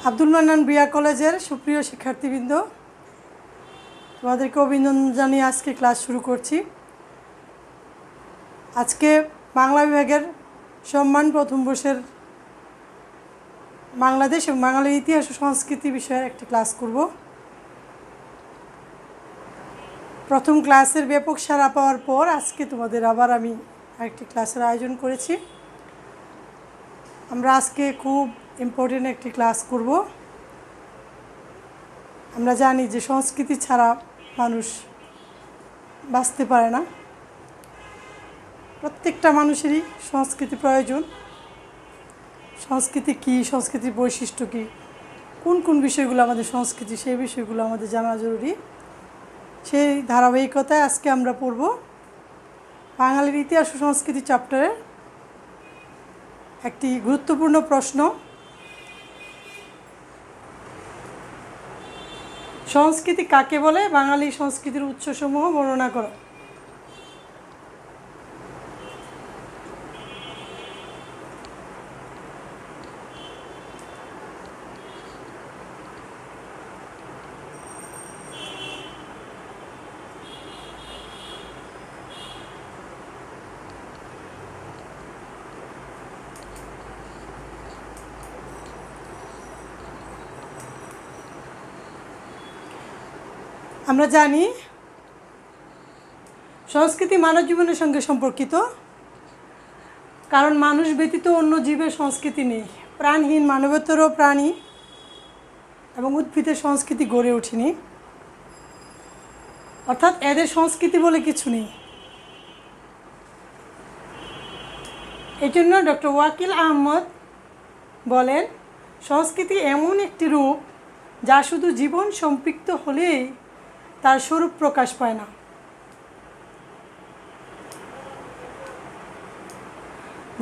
আব্দুল মান্নান বিয়া কলেজের সুপ্রিয় শিক্ষার্থীবৃন্দ, তোমাদেরকে অভিনন্দন জানিয়ে আজকে ক্লাস শুরু করছি। আজকে বাংলা বিভাগের সম্মান প্রথম বর্ষের বাংলাদেশ এবং বাঙালির ইতিহাস ও সংস্কৃতি বিষয়ের একটি ক্লাস করব। প্রথম ক্লাসের ব্যাপক সাড়া পাওয়ার পর আজকে তোমাদের আবার আমি আরেকটি ক্লাসের আয়োজন করেছি। আমরা আজকে খুব ইম্পর্টেন্ট একটি ক্লাস করব। আমরা জানি যে সংস্কৃতি ছাড়া মানুষ বাঁচতে পারে না। প্রত্যেকটা মানুষেরই সংস্কৃতি প্রয়োজন। সংস্কৃতি কী, সংস্কৃতির বৈশিষ্ট্য কী, কোন কোন বিষয়গুলো আমাদের সংস্কৃতি, সেই বিষয়গুলো আমাদের জানা জরুরি। সেই ধারাবাহিকতায় আজকে আমরা পড়ব বাঙালির ইতিহাস ও সংস্কৃতি চ্যাপ্টারের একটি গুরুত্বপূর্ণ প্রশ্ন, সংস্কৃতি কাকে বলে, বাঙালি সংস্কৃতির উৎসসমূহ বর্ণনা করো। আমরা জানি সংস্কৃতি মানব জীবনের সঙ্গে সম্পর্কিত, কারণ মানুষ ব্যতীত অন্য জীবের সংস্কৃতি নেই। প্রাণহীন মানবেতর প্রাণী এবং উদ্ভিদের সংস্কৃতি গড়ে ওঠেনি, অর্থাৎ এদের সংস্কৃতি বলে কিছু নেই। এই জন্য ডক্টর ওয়াকিল আহমদ বলেন, সংস্কৃতি এমন একটি রূপ যা শুধু জীবন সম্পৃক্ত হলেই তার স্বরূপ প্রকাশ পায় না।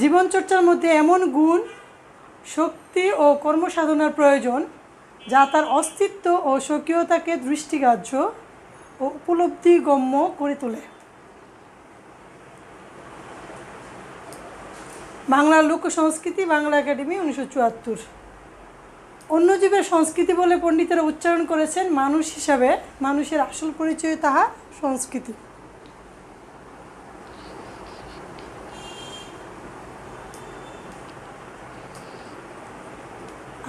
জীবনচর্চার মধ্যে এমন গুণ, শক্তি ও কর্মসাধনার প্রয়োজন যা তার অস্তিত্ব ও স্বকীয়তাকে দৃষ্টিগ্রাহ্য ও উপলব্ধিগম্য করে তোলে। বাংলা লোক সংস্কৃতি, বাংলা একাডেমি, 1974। অন্য জীবের সংস্কৃতি বলে পণ্ডিতেরা উচ্চারণ করেছেন মানুষ হিসাবে মানুষের আসল পরিচয় তাহার সংস্কৃতি।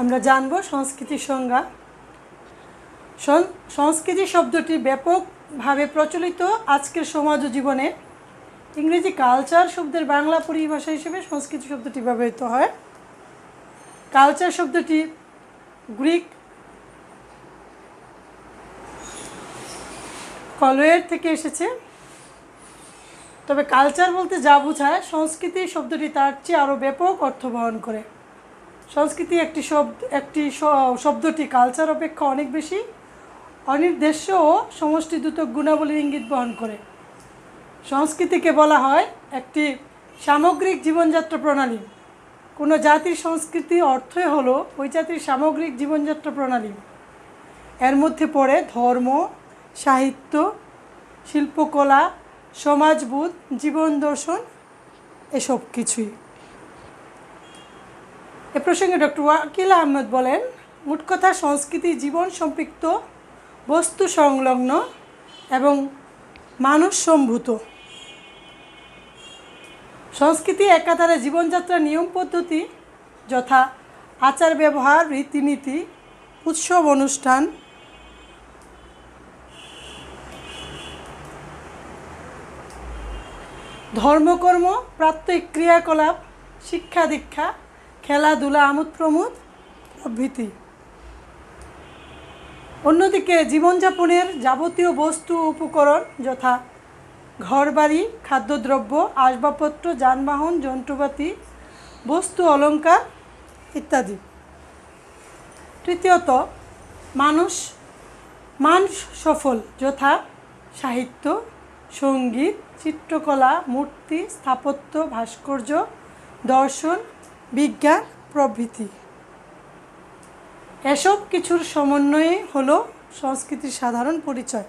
আমরা জানব সংস্কৃতির সংজ্ঞা। সংস্কৃতি শব্দটি ব্যাপকভাবে প্রচলিত আজকের সমাজ ও জীবনে। ইংরেজি কালচার শব্দের বাংলা পরিভাষা হিসেবে সংস্কৃতি শব্দটি ব্যবহৃত হয়। কালচার শব্দটি গ্রিক কলয়ের থেকে এসেছে, তবে কালচার বলতে যা বোঝায় সংস্কৃতি শব্দটি তার চেয়ে আরও ব্যাপক অর্থ বহন করে। সংস্কৃতি একটি শব্দটি কালচার অপেক্ষা অনেক বেশি অনির্দেশ্য ও সমষ্টিদ্রুত গুণাবলীর ইঙ্গিত বহন করে। সংস্কৃতিকে বলা হয় একটি সামগ্রিক জীবনযাত্রা প্রণালী। কোনো জাতির সংস্কৃতি অর্থই হলো ওই জাতির সামগ্রিক জীবনযাত্রা প্রণালী। এর মধ্যে পড়ে ধর্ম, সাহিত্য, শিল্পকলা, সমাজবোধ, জীবন দর্শন, এসব কিছুই। এ প্রসঙ্গে ডক্টর ওয়াকিল আহমদ বলেন, মোট কথা সংস্কৃতি জীবন সম্পৃক্ত, বস্তু সংলগ্ন এবং মানুষ সম্ভূত। সংস্কৃতি একাধারে জীবনযাত্রার নিয়ম পদ্ধতি যথা আচার ব্যবহার, রীতিনীতি, উৎসব অনুষ্ঠান, ধর্মকর্ম, প্রাত্যহিক ক্রিয়াকলাপ, শিক্ষা দীক্ষা, খেলাধুলা, আমোদ প্রমোদ প্রভৃতি। অন্যদিকে জীবনযাপনের যাবতীয় বস্তু উপকরণ যথা ঘরবাড়ি, খাদ্যদ্রব্য, আসবাবপত্র, যানবাহন, যন্ত্রপাতি, বস্তু অলঙ্কার ইত্যাদি। তৃতীয়ত মান সফল যথা সাহিত্য, সঙ্গীত, চিত্রকলা, মূর্তি, স্থাপত্য, ভাস্কর্য, দর্শন, বিজ্ঞান প্রভৃতি। এসব কিছুর সমন্বয়ে হলো সংস্কৃতির সাধারণ পরিচয়।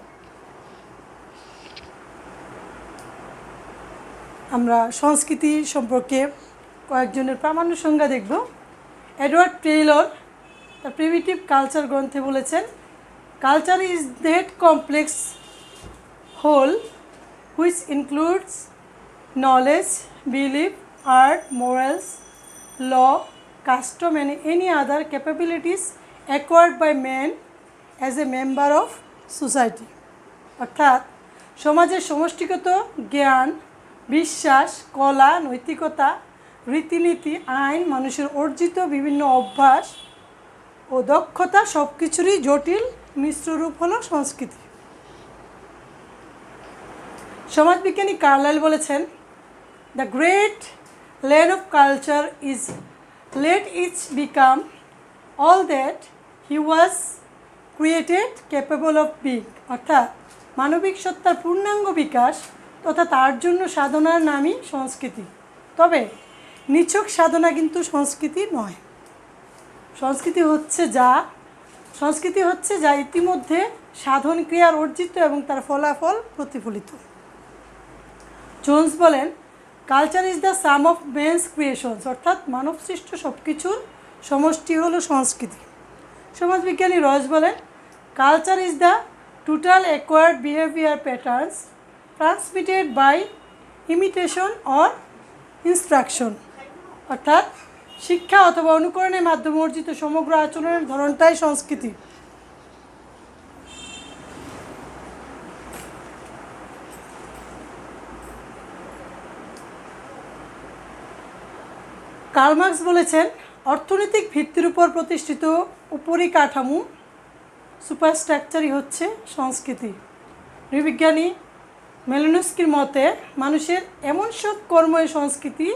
আমরা সংস্কৃতি সম্পর্কে কয়েকজনের প্রামাণ্য সংজ্ঞা দেখব। এডওয়ার্ড টেইলর তার প্রিমিটিভ কালচার গ্রন্থে বলেছেন, culture is that complex whole which includes knowledge, belief, art, morals, law, custom and any other capabilities acquired by man as a member of society. অর্থাৎ সমাজের সমষ্টিগত জ্ঞান, বিশ্বাস, কলা, নৈতিকতা, রীতিনীতি, আইন, মানুষের অর্জিত বিভিন্ন অভ্যাস ও দক্ষতা সব কিছুরই জটিল মিশ্র রূপ হলো সংস্কৃতি। সমাজবিজ্ঞানী কার্লাইল বলেছেন, the great land of culture is let each become all that he was created capable of being. অর্থাৎ মানবিক সত্তার পূর্ণাঙ্গ বিকাশ তথা তার জন্য সাধনার নামই সংস্কৃতি। তবে নিছক সাধনা কিন্তু সংস্কৃতি নয়। সংস্কৃতি হচ্ছে যা ইতিমধ্যে সাধন ক্রিয়ার অর্জিত এবং তার ফলাফল প্রতিফলিত। জোন্স বলেন, culture is the sum of men's creations. অর্থাৎ মানব সৃষ্ট সব কিছুর সমষ্টি হলো সংস্কৃতি। সমাজবিজ্ঞানী রস বলেন, culture is the total acquired behaviour patterns transmitted by imitation or instruction. অর্থাৎ শিক্ষা অথবা অনুকরণের মাধ্যমে অর্জিত সমগ্র আচরণের ধরনটাই সংস্কৃতি। কার্ল মার্কস বলেছেন, অর্থনৈতিক ভিত্তির উপর প্রতিষ্ঠিত উপরিকাঠামো সুপারস্ট্রাকচারই হচ্ছে সংস্কৃতি। নৃবিজ্ঞানী মেলিনস্কির মতে, মানুষের এমন সব কর্মই সংস্কৃতি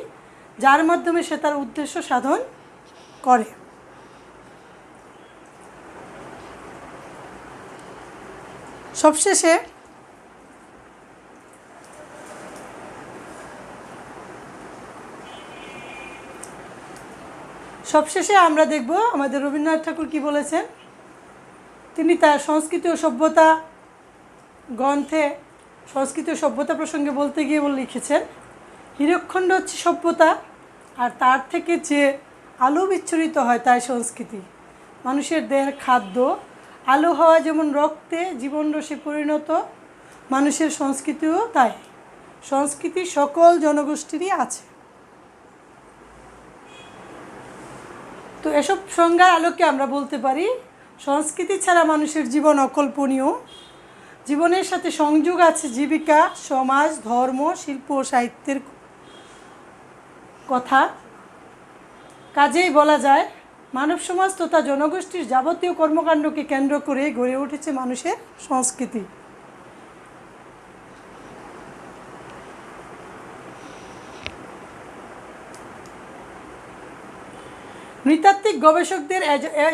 যার মাধ্যমে সে তার উদ্দেশ্য সাধন করে। সবশেষে আমরা দেখব আমাদের রবীন্দ্রনাথ ঠাকুর কি বলেছেন। তিনি তার সংস্কৃতি ও সভ্যতা গ্রন্থে সংস্কৃতি ও সভ্যতা প্রসঙ্গে বলতে গিয়ে লিখেছেন, হীরকখণ্ড হচ্ছে সভ্যতা, আর তার থেকে যে আলো বিচ্ছুরিত হয় তাই সংস্কৃতি। মানুষের দেহের খাদ্য আলো হওয়া যেমন রক্তে জীবনরসে পরিণত, মানুষের সংস্কৃতিও তাই। সংস্কৃতি সকল জনগোষ্ঠীরই আছে। তো এসব সংজ্ঞার আলোকে আমরা বলতে পারি, সংস্কৃতি ছাড়া মানুষের জীবন অকল্পনীয়। জীবনের সাথে সংযোগ আছে জীবিকা, সমাজ, ধর্ম, শিল্প ও সাহিত্যের কথা। কাজেই বলা যায়, মানব সমাজ তথা জনগোষ্ঠীর যাবতীয় কর্মকাণ্ডকে কেন্দ্র করে গড়ে উঠেছে মানুষের সংস্কৃতি। নৃতাত্ত্বিক গবেষকদের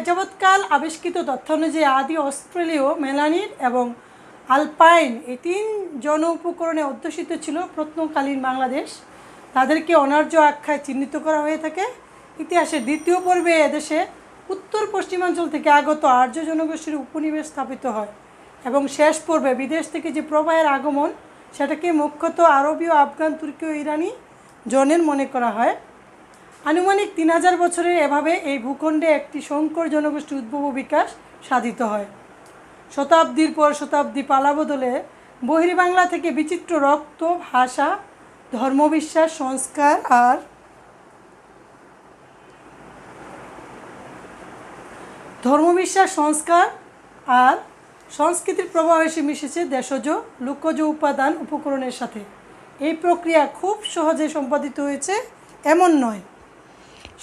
যাবৎকাল আবিষ্কৃত তথ্য অনুযায়ী আদি অস্ট্রেলীয়, মেলানিড এবং আলপাইন এই 3 জন উপকরণে অধ্যুষিত ছিল প্রত্নকালীন বাংলাদেশ। তাদেরকে অনার্য আখ্যায় চিহ্নিত করা হয়ে থাকে। ইতিহাসের 2য় পর্বে এদেশে উত্তর পশ্চিমাঞ্চল থেকে আগত আর্য জনগোষ্ঠীর উপনিবেশ স্থাপিত হয় এবং শেষ পর্বে বিদেশ থেকে যে প্রবাহের আগমন সেটাকে মুখ্যত আরবীয়, আফগান, তুর্কি ও ইরানি জনের মনে করা হয়। আনুমানিক 3000 বছরে এভাবে এই ভূখণ্ডে একটি সংকর জনগোষ্ঠীর উদ্ভব ও বিকাশ সাধিত হয়। শতাব্দীর পর শতাব্দী পালাবদলে বহির্বাংলা থেকে বিচিত্র রক্ত, ভাষা, ধর্মবিশ্বাস, সংস্কার আর সংস্কৃতির প্রভাব এসে মিশেছে দেশজ, লোকজ উপাদান উপকরণের সাথে। এই প্রক্রিয়া খুব সহজে সম্পাদিত হয়েছে এমন নয়।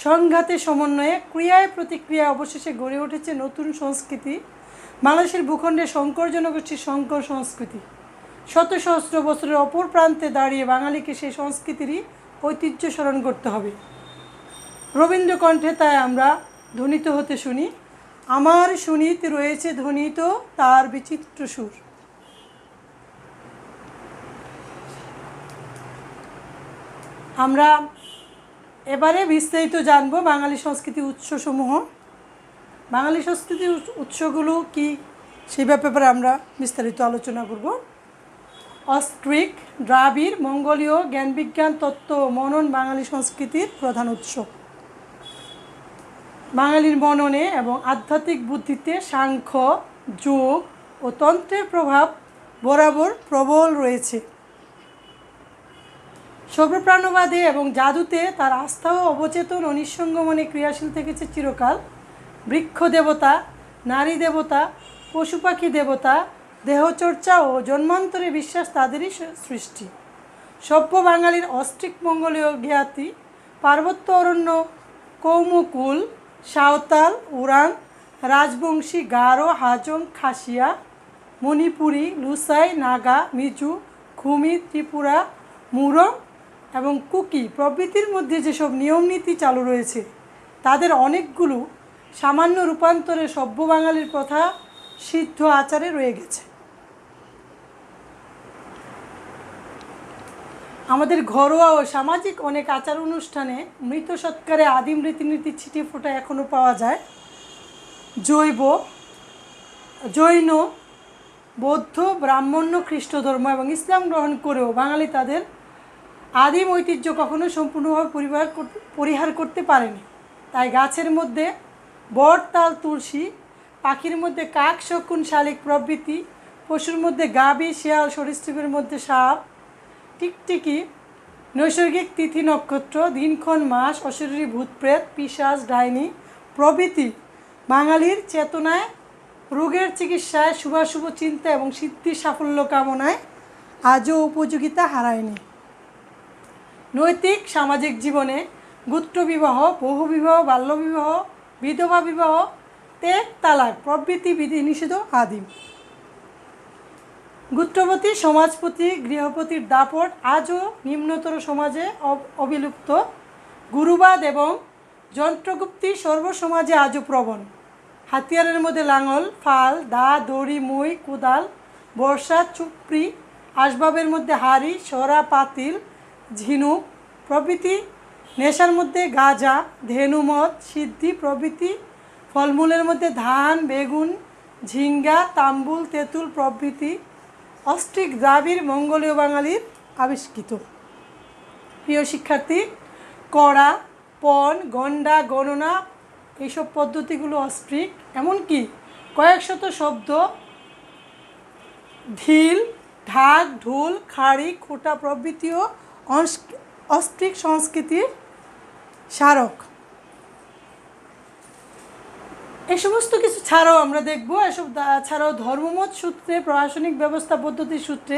সংঘাতে সমন্বয়ে ক্রিয়ায় প্রতিক্রিয়া অবশেষে গড়ে উঠেছে নতুন সংস্কৃতি। বাংলাদেশের ভূখণ্ডে সংকর জনগোষ্ঠীর সংকর সংস্কৃতি। শত সহস্র বছরের অপর প্রান্তে দাঁড়িয়ে বাঙালিকে সেই সংস্কৃতিরই ঐতিহ্য স্মরণ করতে হবে। রবীন্দ্রকণ্ঠে তাই আমরা ধ্বনিত হতে শুনি, আমার শুনিত রয়েছে ধ্বনিত তার বিচিত্র সুর। আমরা এবারে বিস্তারিত জানব বাঙালি সংস্কৃতির উৎসসমূহ। বাঙালি সংস্কৃতির উৎসগুলো কি সেই ব্যাপারে আমরা বিস্তারিত আলোচনা করব। অস্ট্রিক, দ্রাবিড়, মঙ্গোলীয়, জ্ঞানবিজ্ঞান, তত্ত্ব ও মনন বাঙালি সংস্কৃতির প্রধান উৎস। বাঙালির মননে এবং আধ্যাত্মিক বুদ্ধিতে সাংখ্য, যোগ ও তন্ত্রের প্রভাব বরাবর প্রবল রয়েছে। সর্বপ্রাণবাদে এবং জাদুতে তার আস্থা ও অবচেতন ও নিঃসঙ্গ মনে ক্রিয়াশীল থেকেছে চিরকাল। বৃক্ষ দেবতা, নারী দেবতা, পশু পাখি দেবতা, দেহচর্চা ও জন্মান্তরে বিশ্বাস তাদেরই সৃষ্টি। সভ্য বাঙালির অস্ট্রিক মঙ্গলীয় জ্ঞাতি, পার্বত্য অরণ্য, কৌমকুল, সাঁওতাল, উরাং, রাজবংশী, গারো, হাজং, খাসিয়া, মণিপুরী, লুসাই, নাগা, মিজু, খুমি, ত্রিপুরা, মুরং এবং কুকি প্রভৃতির মধ্যে যেসব নিয়মনীতি চালু রয়েছে তাদের অনেকগুলো সামান্য রূপান্তরে সভ্য বাঙালির প্রথা সিদ্ধ আচারে রয়ে গেছে। আমাদের ঘরোয়া ও সামাজিক অনেক আচার অনুষ্ঠানে মৃত সৎকারে আদিম রীতিনীতি ছিটিয়ে ফোটা এখনও পাওয়া যায়। জৈন, বৌদ্ধ, ব্রাহ্মণ্য, খ্রিস্ট ধর্ম এবং ইসলাম গ্রহণ করেও বাঙালি তাদের আদিম ঐতিহ্য কখনো সম্পূর্ণভাবে পরিহার করতে পারেনি। তাই গাছের মধ্যে বট, তাল, তুলসী, পাখির মধ্যে কাক, শকুন, শালিক প্রভৃতি, পশুর মধ্যে গাভী, শিয়াল, সরীসৃপের মধ্যে সাপ, টিকটিকি, নৈসর্গিক তিথি নক্ষত্র, দিনক্ষণ, মাস, অশরীরী ভূতপ্রেত, পিশাচ, ডাইনি প্রভৃতি বাঙালির চেতনায় রোগের চিকিৎসায়, শুভাশুভ চিন্তা এবং সিদ্ধি সাফল্য কামনায় আজও উপযোগিতা হারায়নি। নৈতিক সামাজিক জীবনে গোত্রবিবাহ, বহুবিবাহ, বাল্যবিবাহ, বিধবা বিবাহ, ত্যাগ, তালাক প্রভৃতি বিধিনিষেধ আদিম। গোত্রপতি, সমাজপতি, গৃহপতির দাপট আজও নিম্নতর সমাজে অবিলুপ্ত। গুরুবাদ এবং যন্ত্রগুপ্তি সর্বসমাজে আজও প্রবণ। হাতিয়ারের মধ্যে লাঙল, ফাল, দা, দড়ি, মই, কোদাল, বর্ষা, চুপড়ি, আসবাবের মধ্যে হাড়ি, সরা, পাতিল, ঝিনুক প্রভৃতি, নেশার মধ্যে গাঁজা, ধেনুমদ, সিদ্ধি প্রভৃতি, ফলমূলের মধ্যে ধান, বেগুন, ঝিঙ্গা, তাম্বুল, তেঁতুল প্রভৃতি অস্ট্রিক দ্রাবিড় মঙ্গোলীয় বাঙালির আবিষ্কৃত। প্রিয় শিক্ষার্থী, কড়া, পণ, গণ্ডা, গণনা এইসব পদ্ধতিগুলো অস্ট্রিক। এমনকি কয়েকশত শব্দ ঢিল, ঢাক, ঢোল, খাড়ি, খোঁটা প্রভৃতিও অস্ট্রিক সংস্কৃতির স্মারক। এই সমস্ত কিছু ছাড়াও আমরা দেখব, এসব ছাড়াও ধর্মমত সূত্রে, প্রশাসনিক ব্যবস্থা পদ্ধতির সূত্রে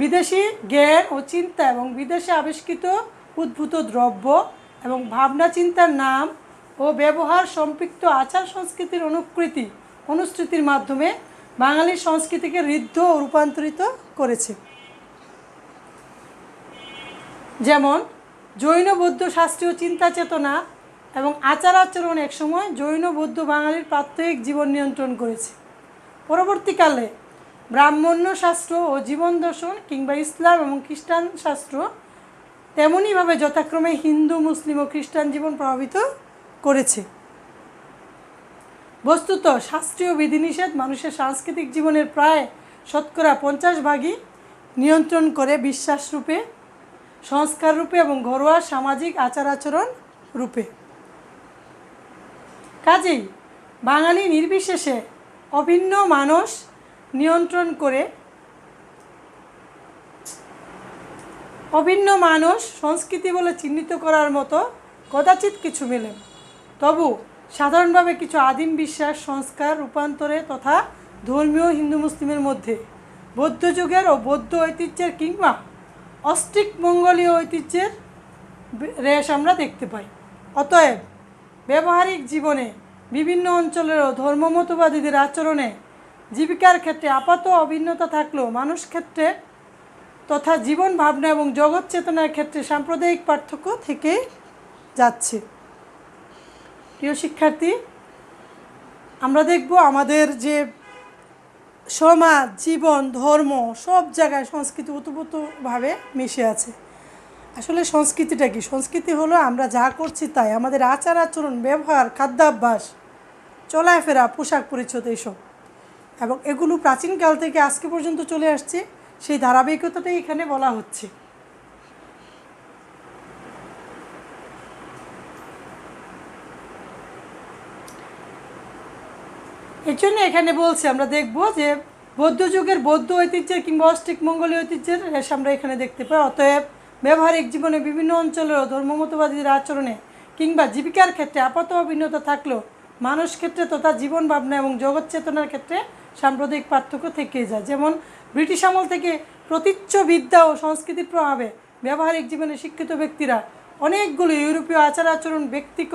বিদেশি জ্ঞান ও চিন্তা এবং বিদেশে আবিষ্কৃত উদ্ভূত দ্রব্য এবং ভাবনা চিন্তার নাম ও ব্যবহার সম্পৃক্ত আচার সংস্কৃতির অনুসৃতির মাধ্যমে বাঙালির সংস্কৃতিকে ঋদ্ধ ও রূপান্তরিত করেছে। যেমন জৈন বৌদ্ধ শাস্ত্রীয় চিন্তা চেতনা এবং আচার আচরণ একসময় জৈন বৌদ্ধ বাঙালির প্রাত্যহিক জীবন নিয়ন্ত্রণ করেছে। পরবর্তীকালে ব্রাহ্মণ্য শাস্ত্র ও জীবন দর্শন কিংবা ইসলাম এবং খ্রিস্টান শাস্ত্র তেমনইভাবে যথাক্রমে হিন্দু, মুসলিম ও খ্রিস্টান জীবন প্রভাবিত করেছে। বস্তুত শাস্ত্রীয় বিধিনিষেধ মানুষের সাংস্কৃতিক জীবনের প্রায় 50% নিয়ন্ত্রণ করে, বিশ্বাস রূপে, সংস্কার রূপে এবং ঘরোয়া সামাজিক আচার আচরণ রূপে। কাজেই বাঙালি নির্বিশেষে অভিন্ন মানস নিয়ন্ত্রণ করে অভিন্ন মানস সংস্কৃতি বলে চিহ্নিত করার মতো কদাচিৎ কিছু মেলে। তবু সাধারণভাবে কিছু আদিম বিশ্বাস, সংস্কার, রূপান্তরে তথা ধর্মীয় হিন্দু মুসলিমের মধ্যে বৌদ্ধ যুগের ও বৌদ্ধ ঐতিহ্যের কিংবা অস্ট্রিক মঙ্গোলীয় ঐতিহ্যের রেশ আমরা দেখতে পাই। অতএব ব্যবহারিক জীবনে বিভিন্ন অঞ্চলেরও ধর্মমতবাদীদের আচরণে জীবিকার ক্ষেত্রে আপাত অভিন্নতা থাকলেও মানুষ ক্ষেত্রে তথা জীবন ভাবনা এবং জগৎ চেতনার ক্ষেত্রে সাম্প্রদায়িক পার্থক্য থেকে যাচ্ছে। প্রিয় শিক্ষার্থী, আমরা দেখব আমাদের যে সমাজ, জীবন, ধর্ম সব জায়গায় সংস্কৃতি ওতপ্রোতভাবে মিশে আছে। আসলে সংস্কৃতিটা কি? সংস্কৃতি হলো আমরা যা করছি তাই, আমাদের আচার আচরণ, ব্যবহার, খাদ্যাভ্যাস, চলাফেরা, পোশাক পরিচ্ছদ এইসব, এবং এগুলো প্রাচীনকাল থেকে আজকে পর্যন্ত চলে আসছে। সেই ধারাবাহিকতাটাই এখানে বলা হচ্ছে। এর জন্য এখানে বলছে, আমরা দেখব যে বৌদ্ধ যুগের বৌদ্ধ ঐতিহ্যের কিংবা অস্ট্রিক মঙ্গোলীয় ঐতিহ্যের রেশ আমরা এখানে দেখতে পাই। অতএব ব্যবহারিক জীবনে বিভিন্ন অঞ্চলের ধর্মমতবাদীদের আচরণে কিংবা জীবিকার ক্ষেত্রে আপাত ভিন্নতা থাকলেও মানুষ ক্ষেত্রে তথা জীবন ভাবনা এবং জগৎ চেতনার ক্ষেত্রে সাম্প্রদায়িক পার্থক্য থেকেই যায়। যেমন ব্রিটিশ আমল থেকে প্রতীচ্য বিদ্যা ও সংস্কৃতির প্রভাবে ব্যবহারিক জীবনে শিক্ষিত ব্যক্তিরা অনেকগুলো ইউরোপীয় আচার আচরণ ব্যক্তিক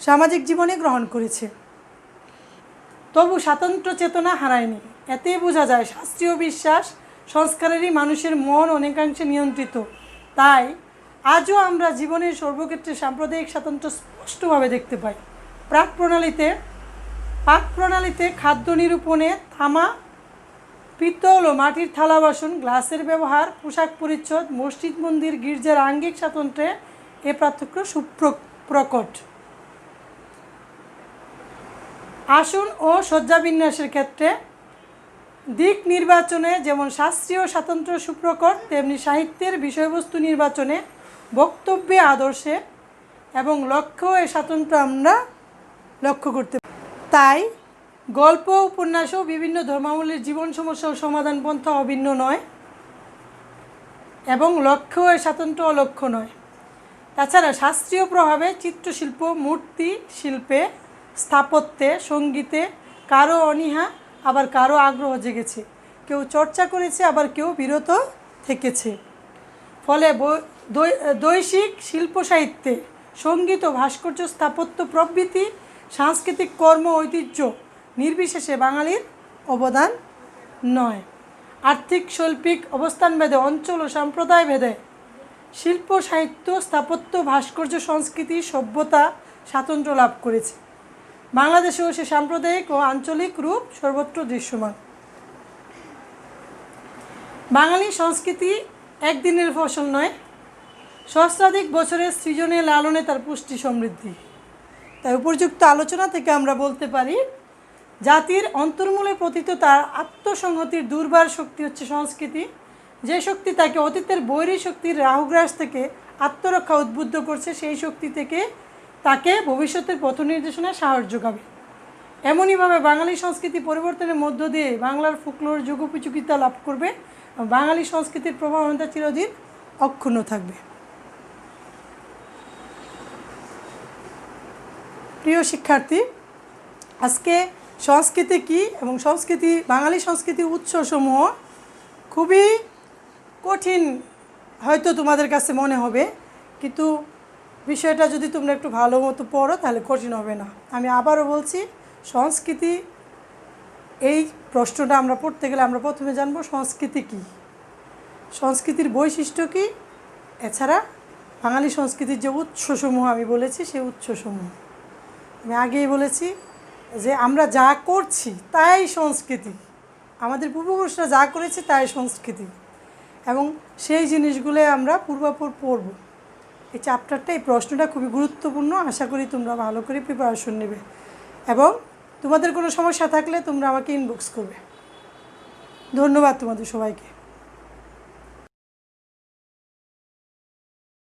সামাজিক জীবনে গ্রহণ করেছে, তবু স্বাতন্ত্র্য চেতনা হারায়নি। এতে বোঝা যায় শাস্ত্রীয় বিশ্বাস সংস্কারেরই মানুষের মন অনেকাংশে নিয়ন্ত্রিত। তাই আজও আমরা জীবনের সর্বক্ষেত্রে সাম্প্রদায়িক স্বাতন্ত্র্য স্পষ্টভাবে দেখতে পাই। পাক প্রণালীতে খাদ্য নিরূপণে তামা, পিতল ও মাটির থালা বাসন, গ্লাসের ব্যবহার, পোশাক পরিচ্ছদ, মসজিদ মন্দির গির্জার আঙ্গিক স্বাতন্ত্র্যে এ পার্থক্য সুপ্রকট। আসন ও শয্যাবিন্যাসের ক্ষেত্রে দিক নির্বাচনে যেমন শাস্ত্রীয় স্বাতন্ত্র্য সুপ্রকট, তেমনি সাহিত্যের বিষয়বস্তু নির্বাচনে, বক্তব্যে, আদর্শে এবং লক্ষ্য এ স্বাতন্ত্র্য আমরা লক্ষ্য করতে পারি। তাই গল্প, উপন্যাস ও বিভিন্ন ধর্মাবলীর জীবন সমস্যা ও সমাধান পন্থা অভিন্ন নয় এবং লক্ষ্য এ স্বাতন্ত্র্য অলক্ষ্য নয়। তাছাড়া শাস্ত্রীয় প্রভাবে চিত্রশিল্প, মূর্তি শিল্পে, স্থাপত্যে, সঙ্গীতে কারো অনীহা আবার কারো আগ্রহ জেগেছে, কেউ চর্চা করেছে আবার কেউ বিরত থেকেছে। ফলে বৈশ্বিক শিল্প সাহিত্যে সঙ্গীত ও ভাস্কর্য, স্থাপত্য প্রভৃতি সাংস্কৃতিক কর্ম ঐতিহ্য নির্বিশেষে বাঙালির অবদান নয়। আর্থিক শৈল্পিক অবস্থানভেদে, অঞ্চল ও সম্প্রদায় ভেদে শিল্প, সাহিত্য, স্থাপত্য, ভাস্কর্য, সংস্কৃতি, সভ্যতা স্বাতন্ত্র্য লাভ করেছে। বাংলাদেশেও সে সাম্প্রদায়িক ও আঞ্চলিক রূপ সর্বত্র দৃশ্যমান। বাঙালি সংস্কৃতি একদিনের ফসল নয়, সহস্রাধিক বছরের সৃজনে লালনে তার পুষ্টি সমৃদ্ধি। তাই উপযুক্ত আলোচনা থেকে আমরা বলতে পারি জাতির অন্তর্মূলে পতিত তার আত্মসংহতির দুর্বার শক্তি হচ্ছে সংস্কৃতি, যে শক্তি তাকে অতীতের বৈরী শক্তির রাহুগ্রাস থেকে আত্মরক্ষা উদ্বুদ্ধ করছে, সেই শক্তি থেকে তাকে ভবিষ্যতের পথ নির্দেশনায় সাহস যোগাবে। এমনইভাবে বাঙালি সংস্কৃতি পরিবর্তনের মধ্য দিয়ে বাংলার ফোকলোর যুগোপযোগিতা লাভ করবে, বাঙালি সংস্কৃতির প্রভাবতা চিরদিন অক্ষুণ্ণ থাকবে। প্রিয় শিক্ষার্থী, আজকে সংস্কৃতি কী এবং বাঙালি সংস্কৃতির উৎসসমূহ খুবই কঠিন হয়তো তোমাদের কাছে মনে হবে, কিন্তু বিষয়টা যদি তোমরা একটু ভালো মতো পড়ো তাহলে কঠিন হবে না। আমি আবারও বলছি, সংস্কৃতি এই প্রশ্নটা আমরা পড়তে গেলে আমরা প্রথমে জানবো সংস্কৃতি কী, সংস্কৃতির বৈশিষ্ট্য কী, এছাড়া বাঙালি সংস্কৃতির যে উৎসসমূহ আমি বলেছি সেই উৎসসমূহ। আমি আগেই বলেছি যে আমরা যা করছি তাই সংস্কৃতি, আমাদের পূর্বপুরুষরা যা করেছে তাই সংস্কৃতি, এবং সেই জিনিসগুলো আমরা পূর্বাপর পড়ব। এই চ্যাপ্টারটা, এই প্রশ্নটা খুবই গুরুত্বপূর্ণ। আশা করি তোমরা ভালো করে প্রিপারেশন নেবে এবং তোমাদের কোনো সমস্যা থাকলে তোমরা আমাকে ইনবক্স করবে। ধন্যবাদ তোমাদের সবাইকে।